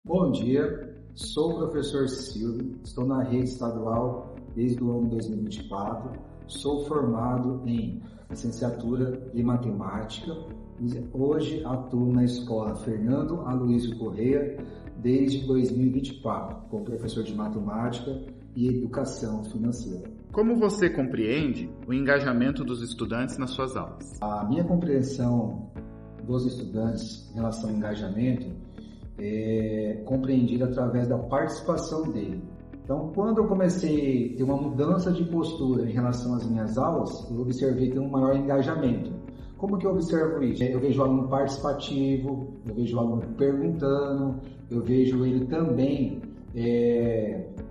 Bom dia, sou o professor Silvio, estou na rede estadual desde o ano 2024, sou formado em licenciatura em matemática e hoje atuo na escola Fernando Aloysio Corrêa desde 2024, como professor de matemática e educação financeira. Como você compreende o engajamento dos estudantes nas suas aulas? A minha compreensão dos estudantes em relação ao engajamento é compreendida através da participação dele. Então, quando eu comecei a ter uma mudança de postura em relação às minhas aulas, eu observei ter um maior engajamento. Como que eu observo isso? Eu vejo o aluno participativo, eu vejo o aluno perguntando, eu vejo ele também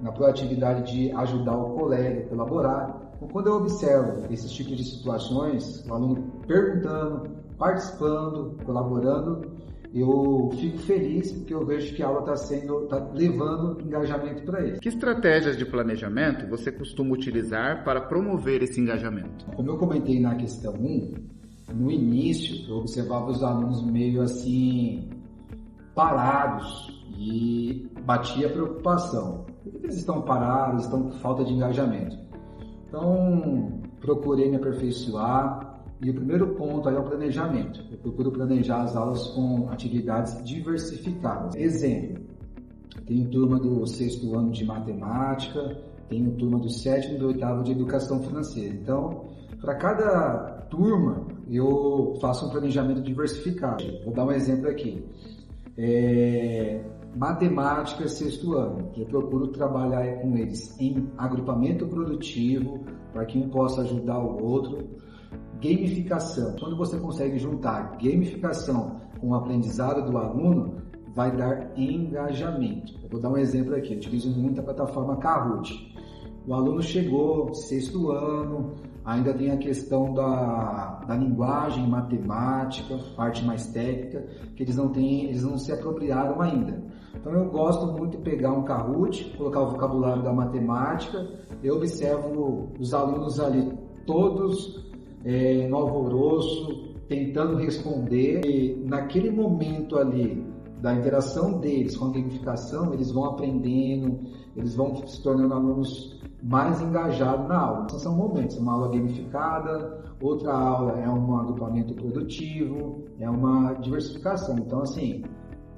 na proatividade de ajudar o colega a colaborar. Então, quando eu observo esses tipos de situações, o aluno perguntando, participando, colaborando, eu fico feliz porque eu vejo que a aula está levando engajamento para ele. Que estratégias de planejamento você costuma utilizar para promover esse engajamento? Como eu comentei na questão 1, no início eu observava os alunos meio assim parados e batia preocupação. Por que eles estão parados, estão com falta de engajamento? Então procurei me aperfeiçoar. E o primeiro ponto aí é o planejamento. Eu procuro planejar as aulas com atividades diversificadas. Exemplo, tenho turma do 6º ano de matemática, tenho turma do 7º e do 8º de educação financeira. Então, para cada turma, eu faço um planejamento diversificado. Vou dar um exemplo aqui. Matemática, 6º ano. Eu procuro trabalhar com eles em agrupamento produtivo, para que um possa ajudar o outro. Gamificação. Quando você consegue juntar gamificação com o aprendizado do aluno, vai dar engajamento. Eu vou dar um exemplo aqui. Eu utilizo muito a plataforma Kahoot. O aluno chegou, 6º ano, ainda tem a questão da linguagem matemática, parte mais técnica, que eles não se apropriaram ainda. Então eu gosto muito de pegar um Kahoot, colocar o vocabulário da matemática, eu observo os alunos ali todos no alvoroço, tentando responder, e naquele momento ali da interação deles com a gamificação, eles vão aprendendo, eles vão se tornando alunos mais engajados na aula. Então, são momentos, uma aula gamificada, outra aula é um agrupamento produtivo, é uma diversificação. Então, assim,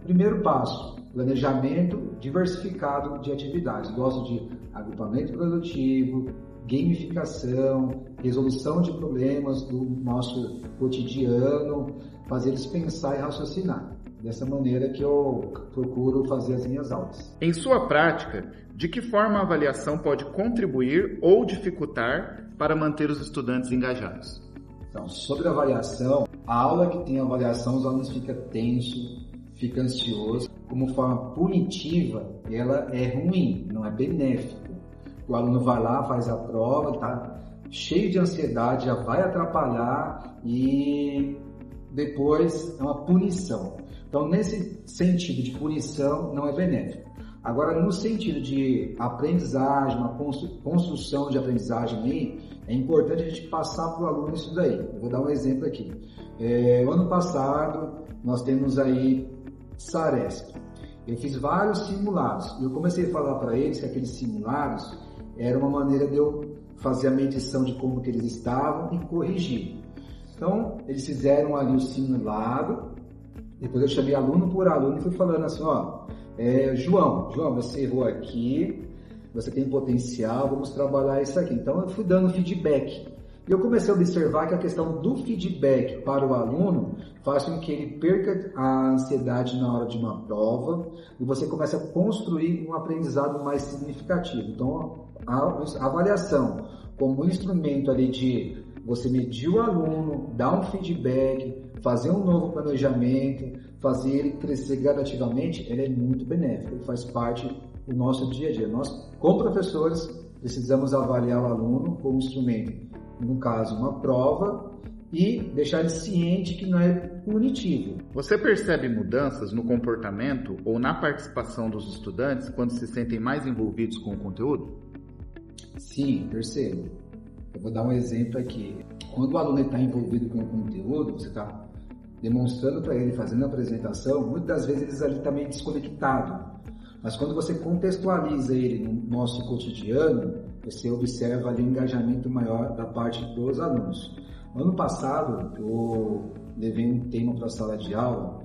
primeiro passo, planejamento diversificado de atividades. Gosto de agrupamento produtivo, gamificação, resolução de problemas do nosso cotidiano, fazer eles pensar e raciocinar. Dessa maneira que eu procuro fazer as minhas aulas. Em sua prática, de que forma a avaliação pode contribuir ou dificultar para manter os estudantes engajados? Então, sobre a avaliação, a aula que tem avaliação, os alunos ficam tensos, ficam ansiosos. Como forma punitiva, ela é ruim, não é benéfica. O aluno vai lá, faz a prova, está cheio de ansiedade, já vai atrapalhar e depois é uma punição. Então, nesse sentido de punição, não é benéfico. Agora, no sentido de aprendizagem, uma construção de aprendizagem aí, é importante a gente passar para o aluno isso daí. Eu vou dar um exemplo aqui. O ano passado, nós temos aí SARESP. Eu fiz vários simulados e eu comecei a falar para eles que aqueles simulados era uma maneira de eu fazer a medição de como que eles estavam e corrigir. Então, eles fizeram ali o simulado, depois eu chamei aluno por aluno e fui falando assim, João, você errou aqui, você tem potencial, vamos trabalhar isso aqui. Então, eu fui dando feedback. E eu comecei a observar que a questão do feedback para o aluno faz com que ele perca a ansiedade na hora de uma prova e você começa a construir um aprendizado mais significativo. Então, a avaliação como um instrumento ali de você medir o aluno, dar um feedback, fazer um novo planejamento, fazer ele crescer gradativamente, ela é muito benéfica, faz parte do nosso dia a dia. Nós, como professores, precisamos avaliar o aluno como instrumento, no caso, uma prova, e deixar ele ciente que não é punitivo. Você percebe mudanças no comportamento ou na participação dos estudantes quando se sentem mais envolvidos com o conteúdo? Sim, percebo. Eu vou dar um exemplo aqui. Quando o aluno está envolvido com o conteúdo, você está demonstrando para ele, fazendo a apresentação, muitas das vezes eles ali também desconectados. Mas quando você contextualiza ele no nosso cotidiano, você observa ali um engajamento maior da parte dos alunos. Ano passado, eu levei um tema para a sala de aula,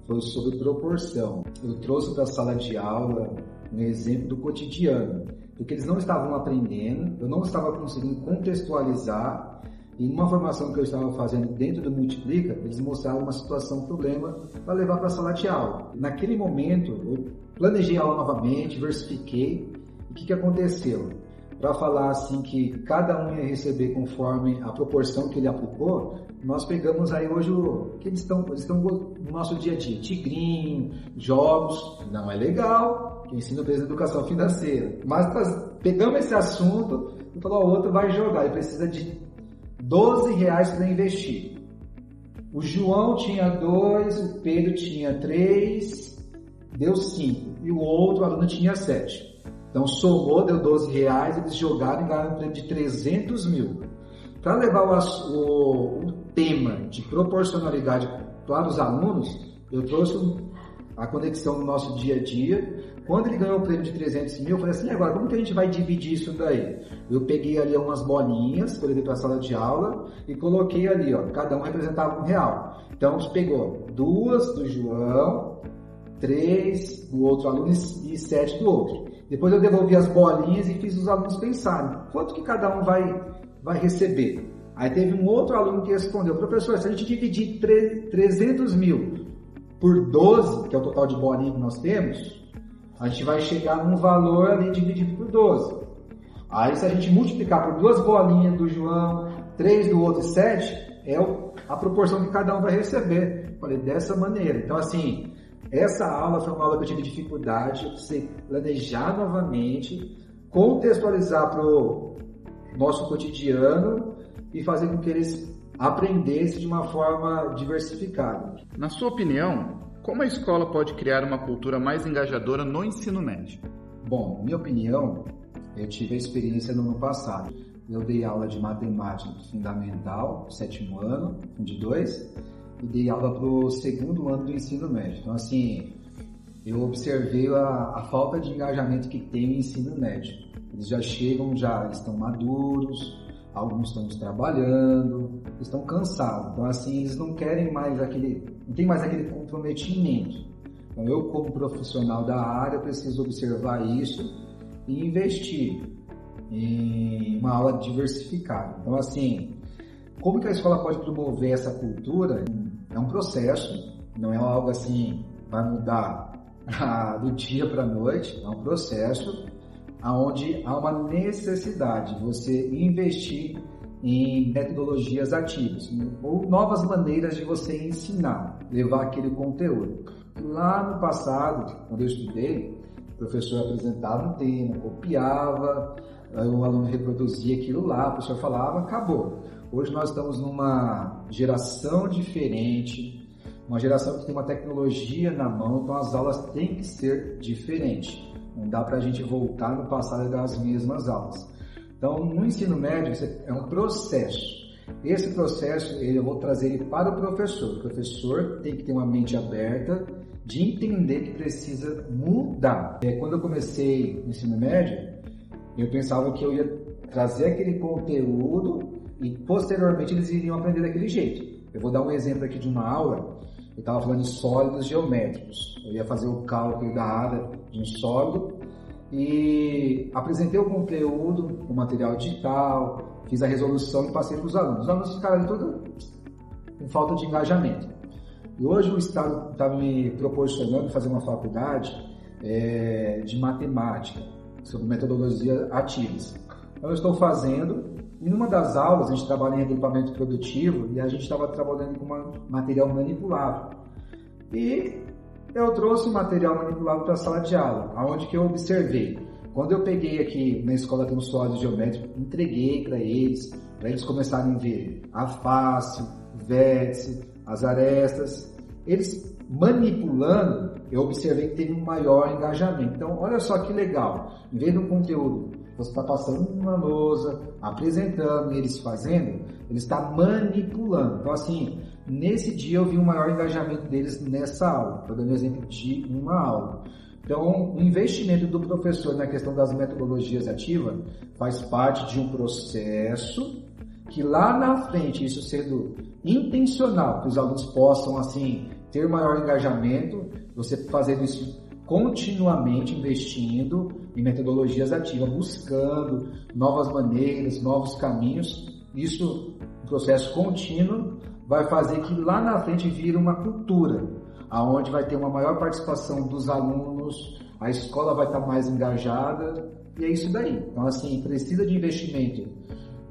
foi sobre proporção. Eu trouxe para a sala de aula um exemplo do cotidiano, porque eles não estavam aprendendo, eu não estava conseguindo contextualizar, e numa formação que eu estava fazendo dentro do Multiplica, eles mostraram uma situação, um problema, para levar para a sala de aula. Naquele momento, eu planejei a aula novamente, diversifiquei, e o que aconteceu? Para falar assim que cada um ia receber conforme a proporção que ele aplicou, nós pegamos aí hoje o que eles estão no nosso dia a dia, tigrinho, jogos, não é legal, que ensina o educação financeira. Mas pegamos esse assunto e falou, o outro vai jogar, ele precisa de R$12 para investir. O João tinha 2, o Pedro tinha 3, deu 5, e o outro aluno tinha 7. Então somou, deu R$12, eles jogaram e ganharam um prêmio de 300 mil. Para levar o tema de proporcionalidade para os alunos, eu trouxe a conexão no nosso dia a dia. Quando ele ganhou o prêmio de 300 mil, eu falei assim, agora como que a gente vai dividir isso daí? Eu peguei ali umas bolinhas, que eu levei para a sala de aula, e coloquei ali, ó, cada um representava R$1. Então, a gente pegou 2 do João, 3 do outro aluno e 7 do outro. Depois eu devolvi as bolinhas e fiz os alunos pensarem, quanto que cada um vai receber? Aí teve um outro aluno que respondeu, professor, se a gente dividir 300 mil por 12, que é o total de bolinha que nós temos, a gente vai chegar num valor ali dividido por 12. Aí se a gente multiplicar por 2 bolinhas do João, 3 do outro e 7, é a proporção que cada um vai receber. Falei, dessa maneira. Então assim, essa aula foi uma aula que eu tive dificuldade, eu precisei planejar novamente, contextualizar para o nosso cotidiano e fazer com que eles aprendessem de uma forma diversificada. Na sua opinião, como a escola pode criar uma cultura mais engajadora no ensino médio? Bom, minha opinião, eu tive a experiência no ano passado. Eu dei aula de matemática fundamental, 7º ano, de 2, e dei aula para o 2º ano do ensino médio. Então, assim, eu observei a falta de engajamento que tem no ensino médio. Eles já chegam, já estão maduros, alguns estão trabalhando, estão cansados. Então, assim, eles não querem mais não tem mais aquele comprometimento. Então, eu, como profissional da área, preciso observar isso e investir em uma aula diversificada. Então, assim, como que a escola pode promover essa cultura? É um processo, não é algo assim, vai mudar do dia para a noite, é um processo onde há uma necessidade de você investir em metodologias ativas ou novas maneiras de você ensinar, levar aquele conteúdo. Lá no passado, quando eu estudei, o professor apresentava um tema, copiava, o aluno reproduzia aquilo lá, o professor falava, acabou. Hoje nós estamos numa geração diferente, uma geração que tem uma tecnologia na mão, então as aulas têm que ser diferentes. Não dá para a gente voltar no passado das mesmas aulas. Então, no ensino médio, é um processo. Esse processo, eu vou trazer ele para o professor. O professor tem que ter uma mente aberta de entender que precisa mudar. Quando eu comecei no ensino médio, eu pensava que eu ia trazer aquele conteúdo e, posteriormente, eles iriam aprender daquele jeito. Eu vou dar um exemplo aqui de uma aula. Eu estava falando de sólidos geométricos. Eu ia fazer o cálculo da área de um sólido e apresentei o conteúdo, o material digital, fiz a resolução e passei para os alunos. Os alunos ficaram ali todos com falta de engajamento. E hoje o Estado está me proporcionando fazer uma faculdade de matemática, sobre metodologias ativas. Então eu estou fazendo, e numa das aulas a gente trabalha em agrupamento produtivo e a gente estava trabalhando com material manipulável. E eu trouxe o material manipulável para a sala de aula, onde que eu observei. Quando eu peguei aqui na escola tem um sólido geométrico, entreguei para eles começarem a ver a face, o vértice, as arestas. Eles manipulando, eu observei que teve um maior engajamento. Então, olha só que legal. Em vez de um conteúdo, você está passando numa lousa, apresentando, e eles fazendo, ele está manipulando. Então, assim, nesse dia eu vi um maior engajamento deles nessa aula. Estou dando exemplo de uma aula. Então, o investimento do professor na questão das metodologias ativas faz parte de um processo que lá na frente, isso sendo intencional, que os alunos possam assim ter maior engajamento, você fazendo isso continuamente, investindo em metodologias ativas, buscando novas maneiras, novos caminhos, isso, um processo contínuo, vai fazer que lá na frente vire uma cultura, aonde vai ter uma maior participação dos alunos, a escola vai estar mais engajada, e é isso daí. Então, assim, precisa de investimento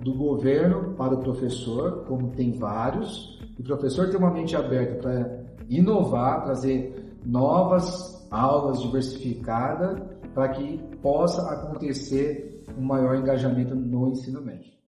do governo para o professor, como tem vários, o professor ter uma mente aberta para inovar, trazer novas aulas diversificadas, para que possa acontecer um maior engajamento no ensino médio.